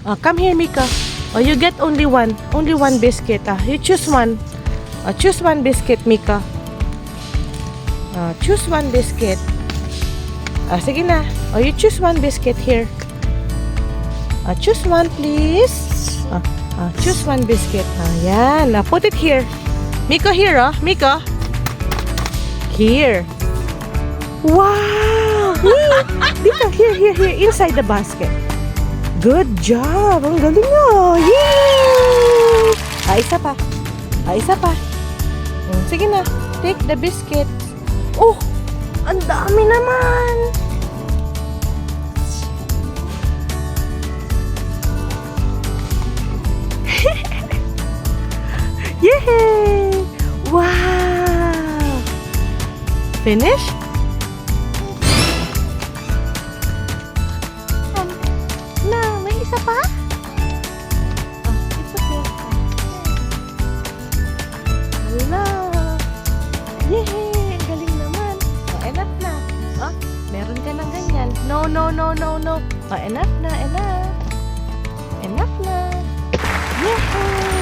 Come here, Mika. Oh, you get only one. Only one biscuit. You choose one. Choose one biscuit, Mika. Choose one biscuit. Sige na. You choose one biscuit here. Choose one, please. Choose one biscuit. Yan. Put it here. Mika, here, Mika. Here. Wow! Dito, here. Inside the basket. Good job! Ang galing mo! Yay! Isa pa. Isa pa. Sige na. Take the biscuit. Oh! Ang dami naman! Yay! Wow! Finish? May isa pa? It's okay. Hala! Yay! Ang galing naman. Enough na. Meron ka ng ganyan. No. Enough na. Enough na. Yay!